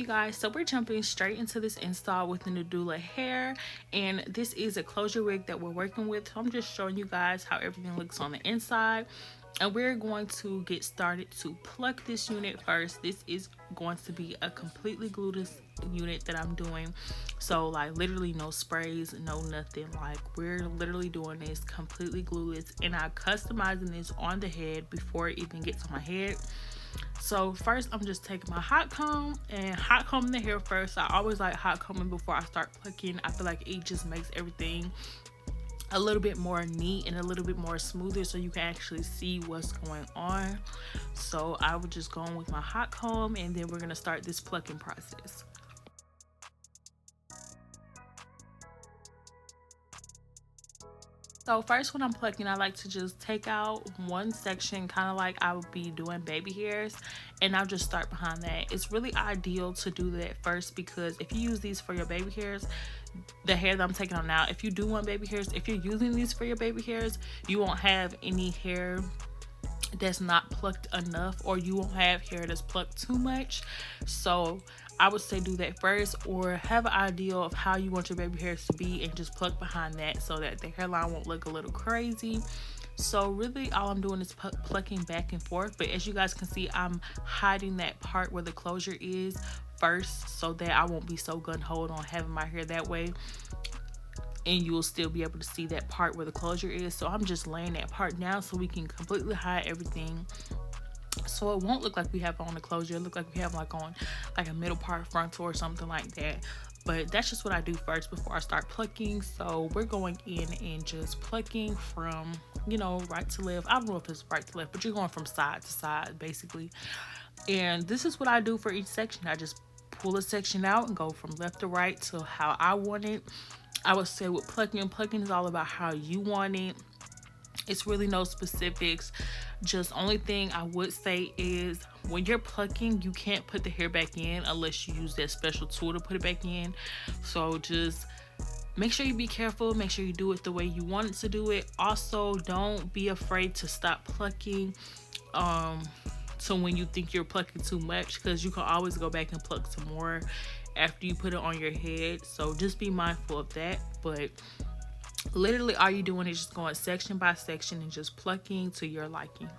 you guys, so we're jumping straight into this install with the Nadula hair, and this is a closure wig that we're working with. So I'm just showing you guys how everything looks on the inside, and we're going to get started to pluck this unit first. This is going to be a completely glueless unit that I'm doing, so like literally no sprays, no nothing. Like we're literally doing this completely glueless, and I'm customizing this on the head before it even gets on my head. So first I'm just taking my hot comb and hot combing the hair first. I always like hot combing before I start plucking. I feel like it just makes everything a little bit more neat and a little bit more smoother, so you can actually see what's going on. So I would just go in with my hot comb, and then we're going to start this plucking process. So first when I'm plucking, I like to just take out one section, kind of like I would be doing baby hairs, and I'll just start behind that. It's really ideal to do that first, because if you use these for your baby hairs, the hair that I'm taking on now, if you do want baby hairs, if you're using these for your baby hairs, you won't have any hair that's not plucked enough, or you won't have hair that's plucked too much. So I would say do that first, or have an idea of how you want your baby hairs to be and just pluck behind that so that the hairline won't look a little crazy. So really all I'm doing is plucking back and forth, but as you guys can see, I'm hiding that part where the closure is first so that I won't be so gun-ho on having my hair that way, and you will still be able to see that part where the closure is. So I'm just laying that part down so we can completely hide everything, so it won't look like we have on the closure. It look like we have like on like a middle part frontal or something like that. But that's just what I do first before I start plucking. So we're going in and just plucking from, you know, right to left. I don't know if it's right to left, but you're going from side to side basically. And this is what I do for each section. I just pull a section out and go from left to right to how I want it. I would say with plucking is all about how you want it. It's really no specifics. Just only thing I would say is when you're plucking, you can't put the hair back in unless you use that special tool to put it back in. So just make sure you be careful. Make sure you do it the way you want it to do it. Also, don't be afraid to stop plucking so when you think you're plucking too much, because you can always go back and pluck some more after you put it on your head. So just be mindful of that. But literally all you're doing is just going section by section and just plucking to your liking.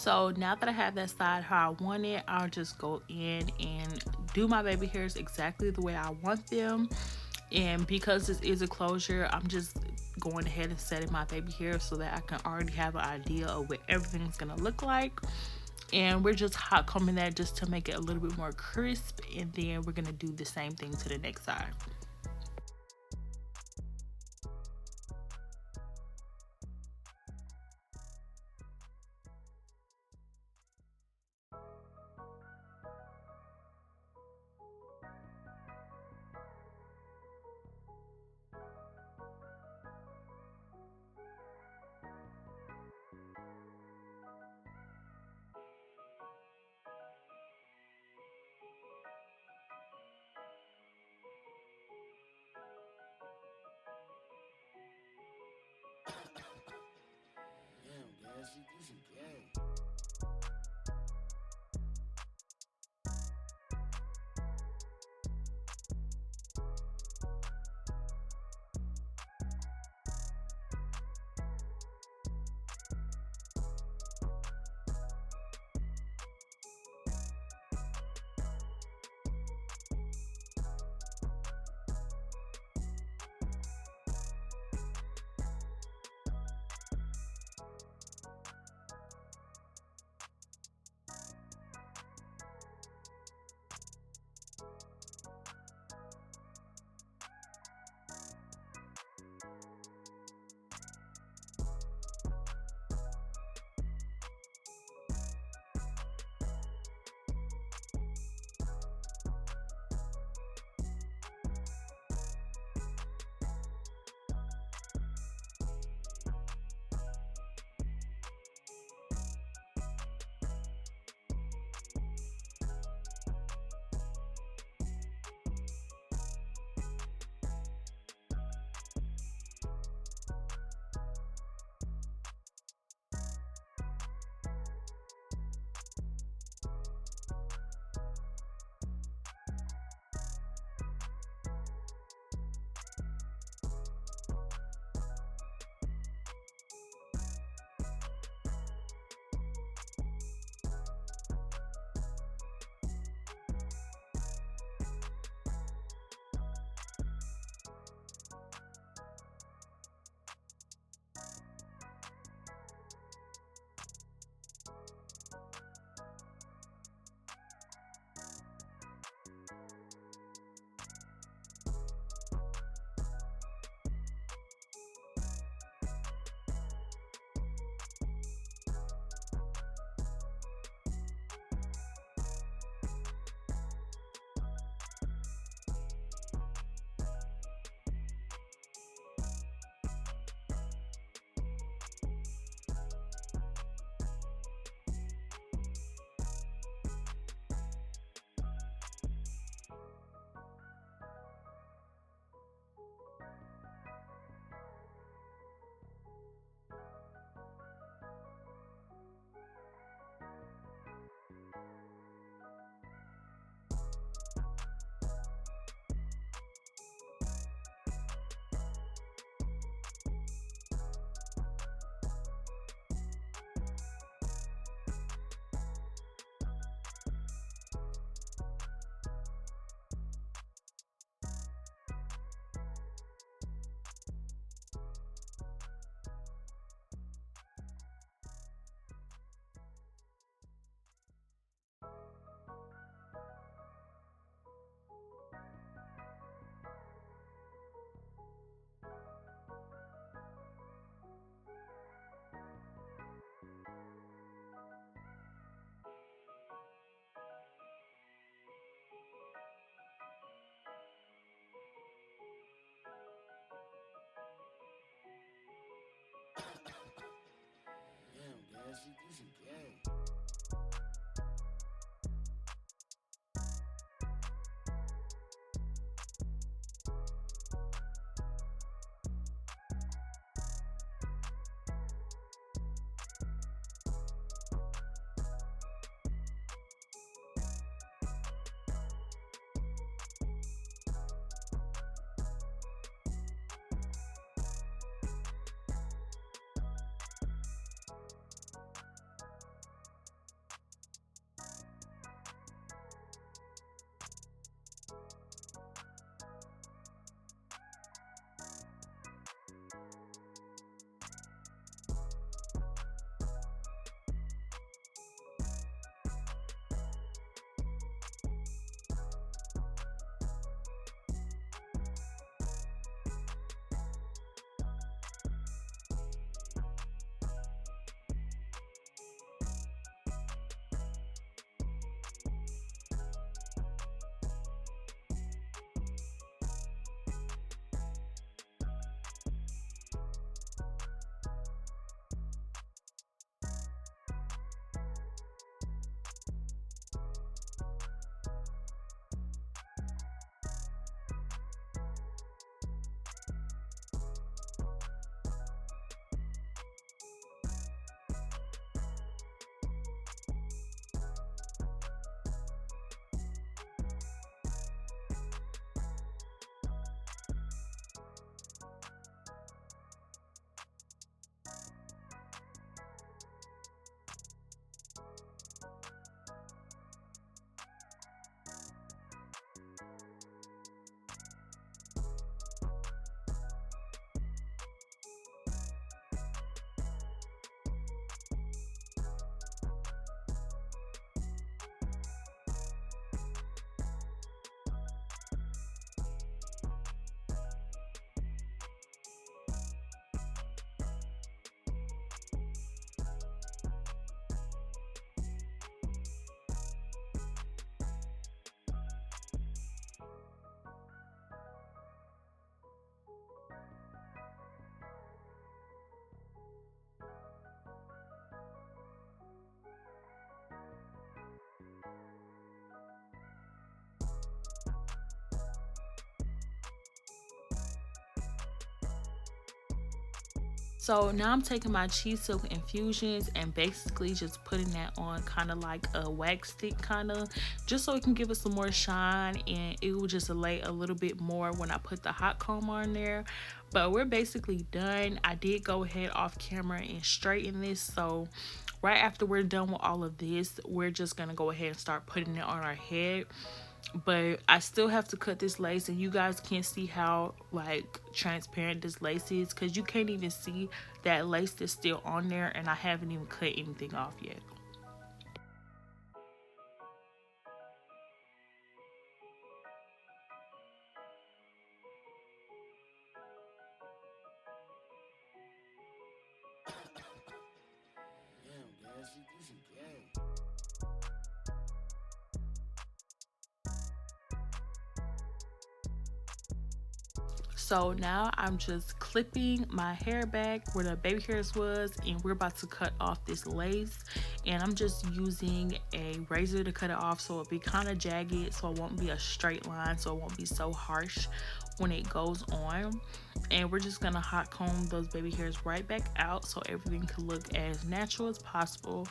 So now that I have that side how I want it, I'll just go in and do my baby hairs exactly the way I want them. And because this is a closure, I'm just going ahead and setting my baby hair so that I can already have an idea of what everything's gonna look like. And we're just hot combing that just to make it a little bit more crisp, and then we're gonna do the same thing to the next side. So now I'm taking my cheese silk infusions and basically just putting that on kind of like a wax stick kind of, just so it can give it some more shine, and it will just lay a little bit more when I put the hot comb on there. But we're basically done. I did go ahead off camera and straighten this, so right after we're done with all of this, we're just gonna go ahead and start putting it on our head. But I still have to cut this lace, and you guys can see how like transparent this lace is, because you can't even see that lace that's still on there, and I haven't even cut anything off yet. So now I'm just clipping my hair back where the baby hairs was, and we're about to cut off this lace. And I'm just using a razor to cut it off so it'll be kind of jagged, so it won't be a straight line, so it won't be so harsh when it goes on. And we're just gonna hot comb those baby hairs right back out so everything can look as natural as possible.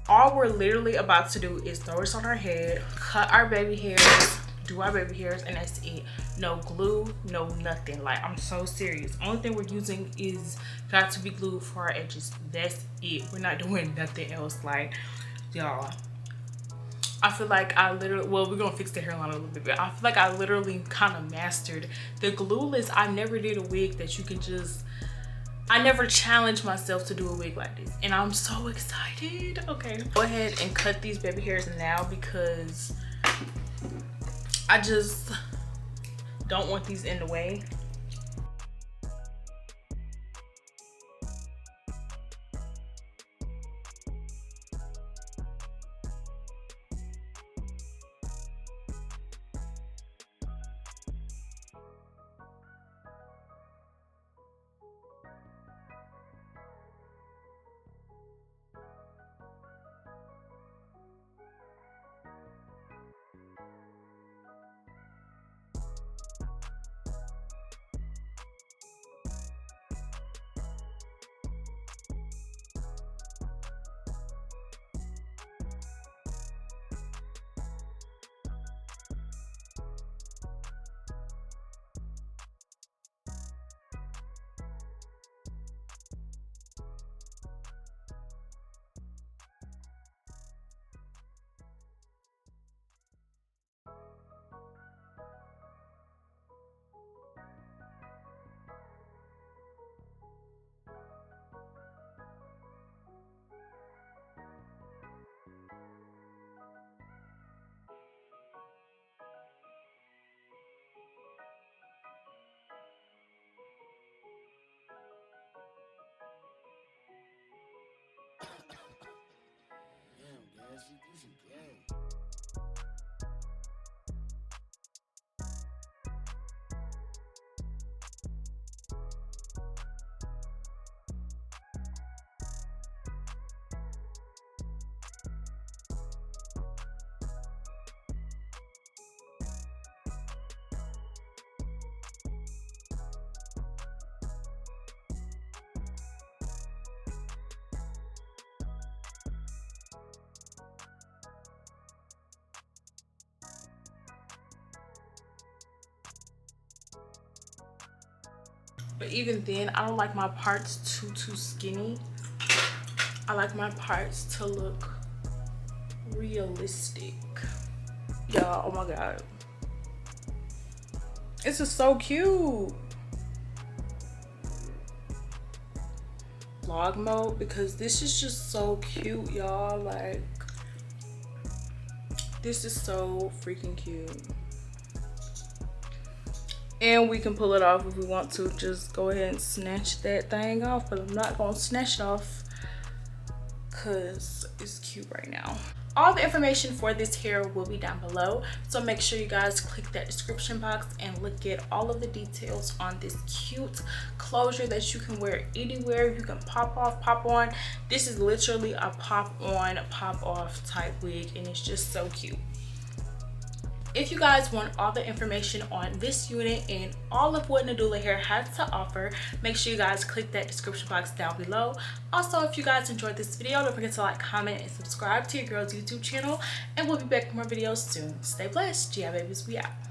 All we're literally about to do is throw this on our head, cut our baby hairs, do our baby hairs, and that's it. No glue, no nothing. Like, I'm so serious. Only thing we're using is got to be glued for our edges. That's it. We're not doing nothing else. Like, y'all, I feel like I literally, well, we're gonna fix the hairline a little bit, but I feel like I literally kind of mastered the glueless. I never did a wig that you can just, I never challenged myself to do a wig like this, and I'm so excited. Okay, go ahead and cut these baby hairs now, because I just don't want these in the way. But even then, I don't like my parts too skinny. I like my parts to look realistic. Y'all, oh my god, this is so cute. Vlog mode, because this is just so cute, y'all. Like, this is so freaking cute. And we can pull it off if we want to. Just go ahead and snatch that thing off, but I'm not gonna snatch it off because it's cute right now. All the information for this hair will be down below, so make sure you guys click that description box and look at all of the details on this cute closure that you can wear anywhere. You can pop off, pop on. This is literally a pop on, pop off type wig, and it's just so cute. If you guys want all the information on this unit and all of what Nadula Hair has to offer, make sure you guys click that description box down below. Also, if you guys enjoyed this video, don't forget to like, comment, and subscribe to your girl's YouTube channel. And we'll be back with more videos soon. Stay blessed. GI babies, we out.